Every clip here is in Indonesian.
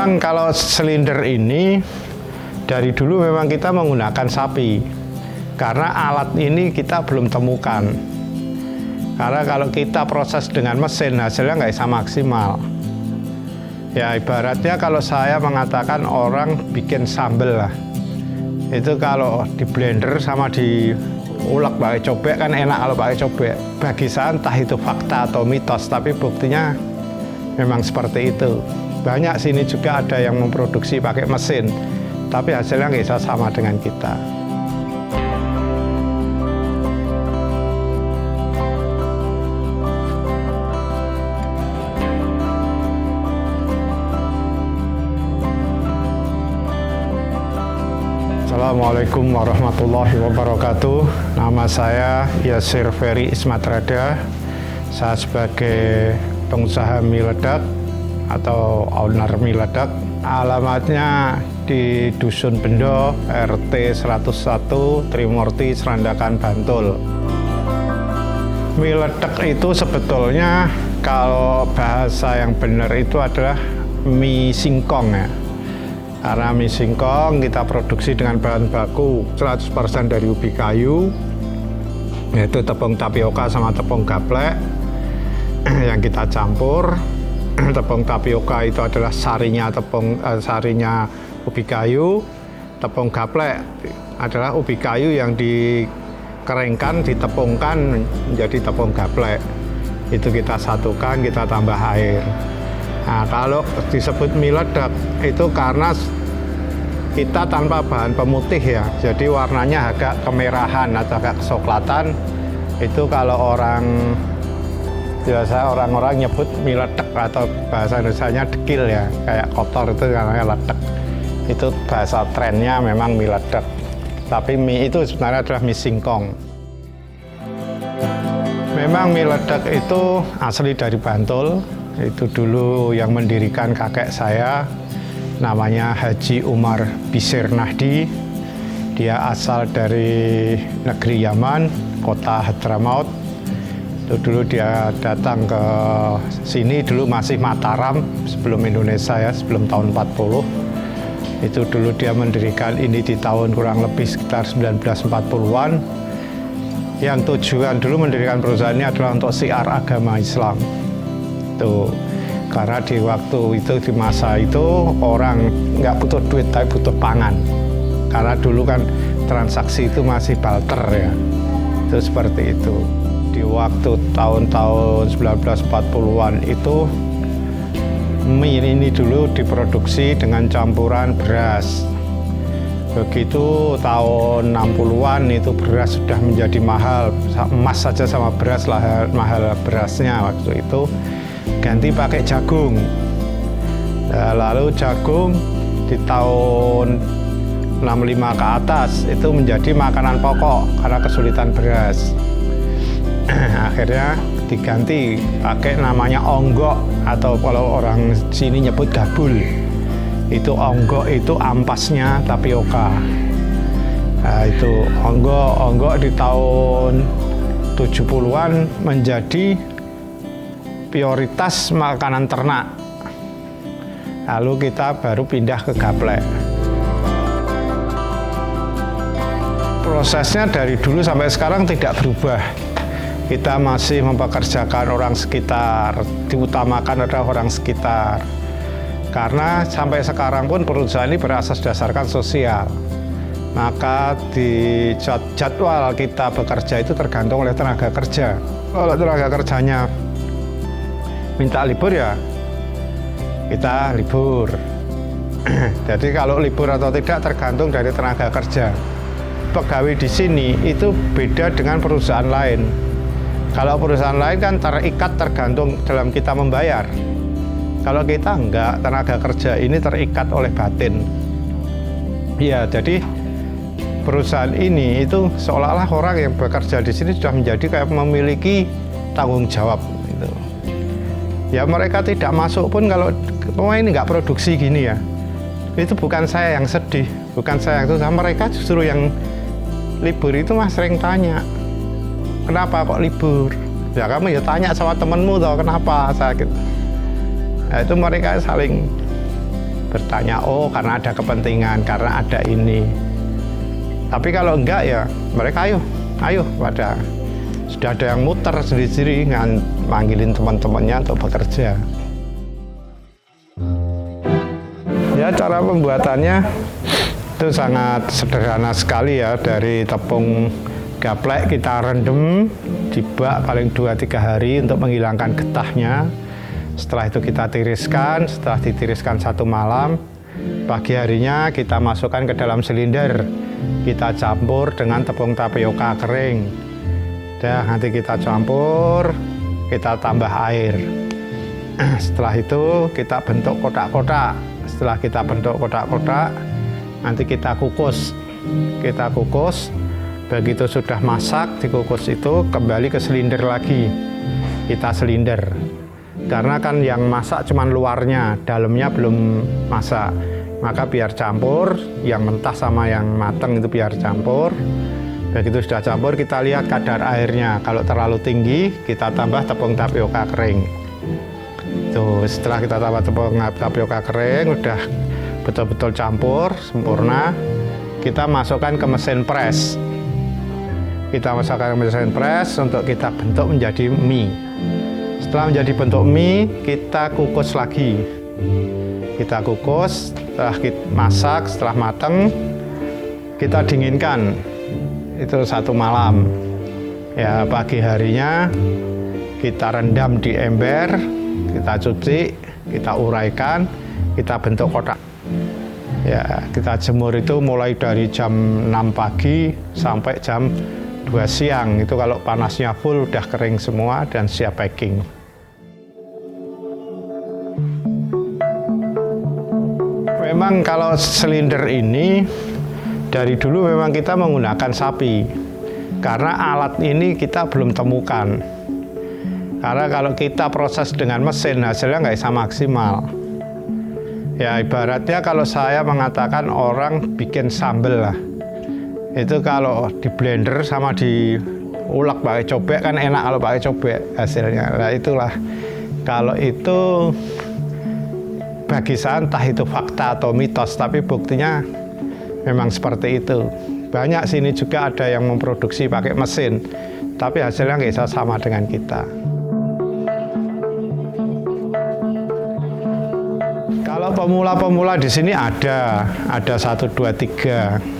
memang kalau silinder ini dari dulu memang kita menggunakan sapi. Karena alat ini kita belum temukan. Karena kalau kita proses dengan mesin, hasilnya nggak bisa maksimal. Ya ibaratnya kalau saya mengatakan orang bikin sambel lah. Itu kalau di blender sama diulek pakai cobek kan enak kalau pakai cobek. Bagi saya entah itu fakta atau mitos, tapi buktinya memang seperti itu. Banyak sini juga ada yang memproduksi pakai mesin, tapi hasilnya nggak bisa sama dengan kita. Assalamualaikum warahmatullahi wabarakatuh. Nama saya Yasir Ferry Ismatrada. Saya sebagai pengusaha mie ledak atau owner mie ledak. Alamatnya di Dusun Bendo, RT 101, Trimurti, Serandakan, Bantul. Mie ledak itu sebetulnya kalau bahasa yang benar itu adalah mie singkong ya. Karena mie singkong kita produksi dengan bahan baku 100% dari ubi kayu, yaitu tepung tapioka sama tepung gaplek yang kita campur. Tepung tapioka itu adalah sarinya sarinya ubi kayu, tepung gaplek adalah ubi kayu yang dikeringkan, ditepungkan menjadi tepung gaplek. Itu kita satukan, kita tambah air. Nah, kalau disebut mie ledak itu karena kita tanpa bahan pemutih ya, jadi warnanya agak kemerahan atau agak kecoklatan. Itu kalau biasa orang-orang nyebut mie ledak atau bahasa Indonesianya dekil ya, kayak kotor itu namanya ledak. Itu bahasa trennya memang mie ledak. Tapi mie itu sebenarnya adalah mie singkong. Memang mie ledak itu asli dari Bantul. Itu dulu yang mendirikan kakek saya, namanya Haji Umar Bisir Nahdi. Dia asal dari negeri Yaman, kota Hadramaut. Itu dulu dia datang ke sini, dulu masih Mataram, sebelum Indonesia ya, sebelum tahun 40. Itu dulu dia mendirikan ini di tahun kurang lebih sekitar 1940-an. Yang tujuan dulu mendirikan perusahaan ini adalah untuk syiar agama Islam. Tuh, karena di waktu itu, di masa itu orang nggak butuh duit tapi butuh pangan. Karena dulu kan transaksi itu masih barter ya, itu seperti itu. Di waktu tahun-tahun 1940-an itu mie ini dulu diproduksi dengan campuran beras. Begitu tahun 60-an itu beras sudah menjadi mahal, emas saja sama beras lah mahal berasnya waktu itu. Ganti pakai jagung. Nah, lalu jagung di tahun 65 ke atas itu menjadi makanan pokok karena kesulitan beras. Akhirnya diganti pakai namanya onggok, atau kalau orang sini nyebut gabul. Itu onggok itu ampasnya tapioka. Nah, itu onggok di tahun 70-an menjadi prioritas makanan ternak. Lalu kita baru pindah ke gaplek. Prosesnya dari dulu sampai sekarang tidak berubah. Kita masih mempekerjakan orang sekitar, diutamakan adalah orang sekitar. Karena sampai sekarang pun perusahaan ini berasas dasarkan sosial. Maka di jadwal kita bekerja itu tergantung oleh tenaga kerja. Kalau tenaga kerjanya minta libur ya kita libur. Jadi kalau libur atau tidak tergantung dari tenaga kerja. Pegawai di sini itu beda dengan perusahaan lain. Kalau perusahaan lain kan terikat tergantung dalam kita membayar. Kalau kita enggak, tenaga kerja ini terikat oleh batin. Ya, jadi perusahaan ini itu seolah-olah orang yang bekerja di sini sudah menjadi kayak memiliki tanggung jawab. Gitu. Ya mereka tidak masuk pun kalau ini nggak produksi gini ya. Itu bukan saya yang sedih, bukan saya yang susah. Mereka justru yang libur itu mas sering tanya, kenapa kok libur? Ya kamu ya tanya sama temenmu toh kenapa sakit. Nah, itu mereka saling bertanya, oh karena ada kepentingan, karena ada ini. Tapi kalau enggak ya mereka ayo pada sudah ada yang muter sendiri-sendiri manggilin teman-temannya untuk bekerja. Ya, cara pembuatannya itu sangat sederhana sekali ya. Dari tepung gaplek kita rendam di bak paling 2-3 hari untuk menghilangkan getahnya. Setelah itu kita tiriskan, setelah ditiriskan 1 malam, pagi harinya kita masukkan ke dalam silinder. Kita campur dengan tepung tapioka kering. Nanti kita campur, kita tambah air. Setelah itu kita bentuk kotak-kotak. Setelah kita bentuk kotak-kotak, nanti kita kukus. Kita kukus, begitu sudah masak, dikukus itu kembali ke silinder lagi. Kita silinder. Karena kan yang masak cuma luarnya, dalamnya belum masak. Maka biar campur, yang mentah sama yang matang itu biar campur. Begitu sudah campur, kita lihat kadar airnya. Kalau terlalu tinggi, kita tambah tepung tapioka kering. Tuh, setelah kita tambah tepung tapioka kering, udah betul-betul campur, sempurna. Kita masukkan ke mesin press. Kita masukkan ke mesin press untuk kita bentuk menjadi mie. Setelah menjadi bentuk mie, kita kukus lagi. Kita kukus, setelah kita masak, setelah matang, kita dinginkan. Itu 1 malam. Ya, pagi harinya kita rendam di ember, kita cuci, kita uraikan, kita bentuk kotak. Ya, kita jemur itu mulai dari jam 6 pagi sampai jam 2 siang. Itu kalau panasnya full udah kering semua dan siap packing. Memang kalau silinder ini dari dulu memang kita menggunakan sapi. Karena alat ini kita belum temukan. Karena kalau kita proses dengan mesin hasilnya nggak bisa maksimal. Ya ibaratnya kalau saya mengatakan orang bikin sambel lah. Itu kalau di blender sama diulek pakai cobek kan enak kalau pakai cobek hasilnya. Nah itulah, kalau itu bagi saya entah itu fakta atau mitos, tapi buktinya memang seperti itu. Banyak sini juga ada yang memproduksi pakai mesin, tapi hasilnya nggak bisa sama dengan kita. Kalau pemula-pemula di sini ada 1, 2, 3.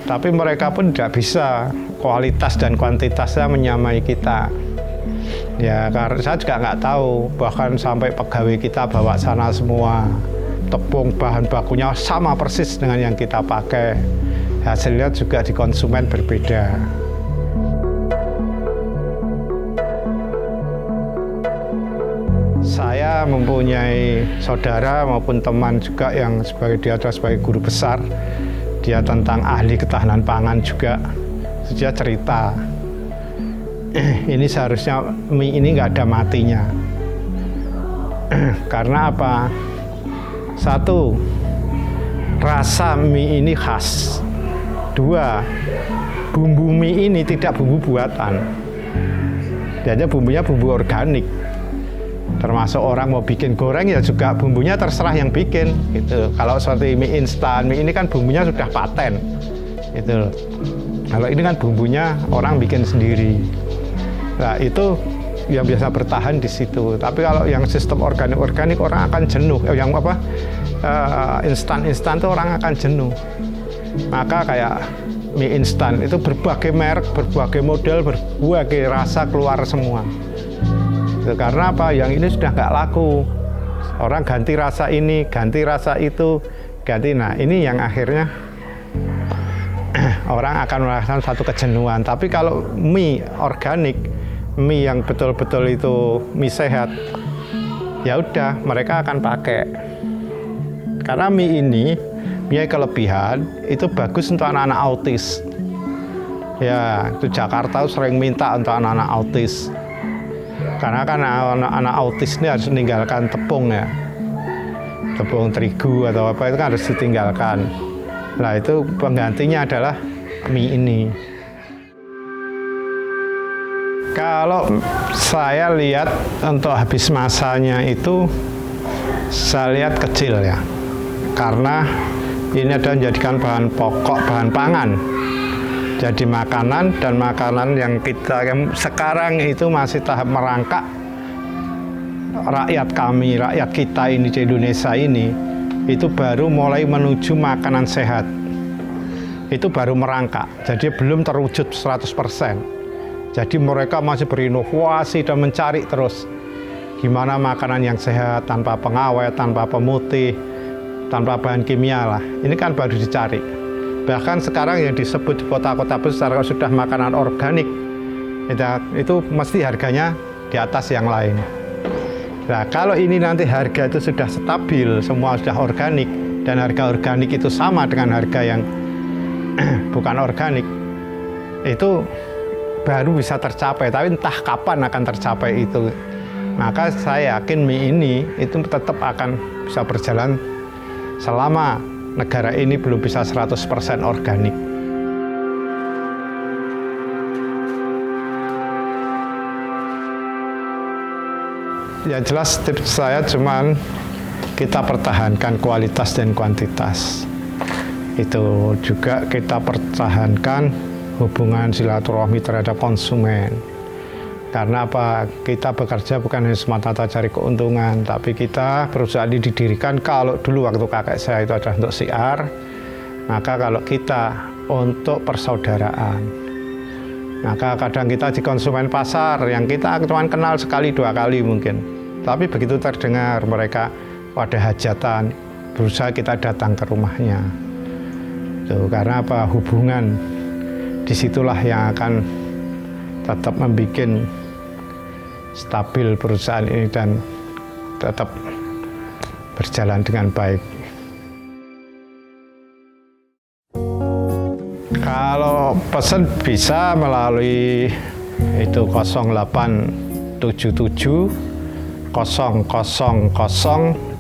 Tapi mereka pun tidak bisa kualitas dan kuantitasnya menyamai kita. Ya, karena saya juga nggak tahu, bahkan sampai pegawai kita bawa sana semua. Tepung bahan bakunya sama persis dengan yang kita pakai. Hasilnya juga di konsumen berbeda. Saya mempunyai saudara maupun teman juga yang dia sebagai guru besar. Dia tentang ahli ketahanan pangan juga. Dia cerita, ini seharusnya mie ini nggak ada matinya. Karena apa? 1, rasa mie ini khas. 2, bumbu mie ini tidak bumbu buatan. Dia bumbunya bumbu organik. Termasuk orang mau bikin goreng ya juga bumbunya terserah yang bikin gitu. Kalau seperti mie instan, mie ini kan bumbunya sudah paten gitu. Kalau ini kan bumbunya orang bikin sendiri. Nah itu yang biasa bertahan di situ. Tapi kalau yang sistem organik orang akan jenuh. Yang apa instan tuh orang akan jenuh. Maka kayak mie instan itu berbagai merek, berbagai model, berbagai rasa keluar semua. Karena apa? Yang ini sudah nggak laku. Orang ganti rasa ini, ganti rasa itu, ganti. Nah ini yang akhirnya orang akan merasakan satu kejenuhan. Tapi kalau mie organik, mie yang betul-betul itu mie sehat, ya udah mereka akan pakai. Karena mie ini, mie kelebihan itu bagus untuk anak-anak autis. Ya, itu Jakarta sering minta untuk anak-anak autis. Karena kan anak-anak autis ini harus meninggalkan tepung ya. Tepung terigu atau apa itu kan harus ditinggalkan. Nah itu penggantinya adalah mie ini. Kalau saya lihat untuk habis masanya itu, saya lihat kecil ya. karena ini adalah menjadikan bahan pokok, bahan pangan. Jadi makanan dan makanan yang sekarang itu masih tahap merangkak. Rakyat kami, rakyat kita ini di Indonesia ini, itu baru mulai menuju makanan sehat. Itu baru merangkak, jadi belum terwujud 100%. Jadi mereka masih berinovasi dan mencari terus gimana makanan yang sehat, tanpa pengawet, tanpa pemutih, tanpa bahan kimia lah. Ini kan baru dicari. Bahkan sekarang yang disebut di kota-kota besar sudah makanan organik, itu mesti harganya di atas yang lain. Nah, kalau ini nanti harga itu sudah stabil, semua sudah organik, dan harga organik itu sama dengan harga yang bukan organik, itu baru bisa tercapai, tapi entah kapan akan tercapai itu. Maka saya yakin mie ini itu tetap akan bisa berjalan selama negara ini belum bisa 100% organik. Ya jelas tips saya cuman kita pertahankan kualitas dan kuantitas. Itu juga kita pertahankan hubungan silaturahmi terhadap konsumen. Karena apa? Kita bekerja bukan hanya semata-mata cari keuntungan, tapi kita perusahaan ini didirikan, kalau dulu waktu kakek saya itu adalah untuk siar, maka kalau kita untuk persaudaraan. Maka kadang kita di konsumen pasar yang kita cuma kenal sekali dua kali mungkin, tapi begitu terdengar mereka ada hajatan, berusaha kita datang ke rumahnya. Tuh, karena apa? Hubungan disitulah yang akan tetap membuat stabil perusahaan ini dan tetap berjalan dengan baik. Kalau pesan bisa melalui itu 0877 000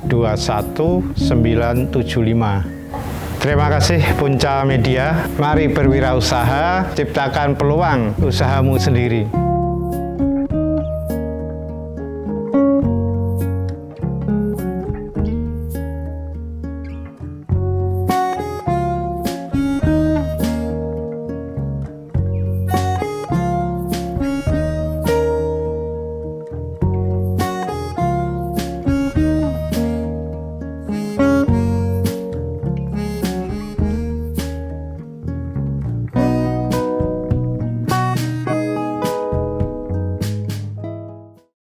21975. Terima kasih Punca Media. Mari berwirausaha, ciptakan peluang usahamu sendiri.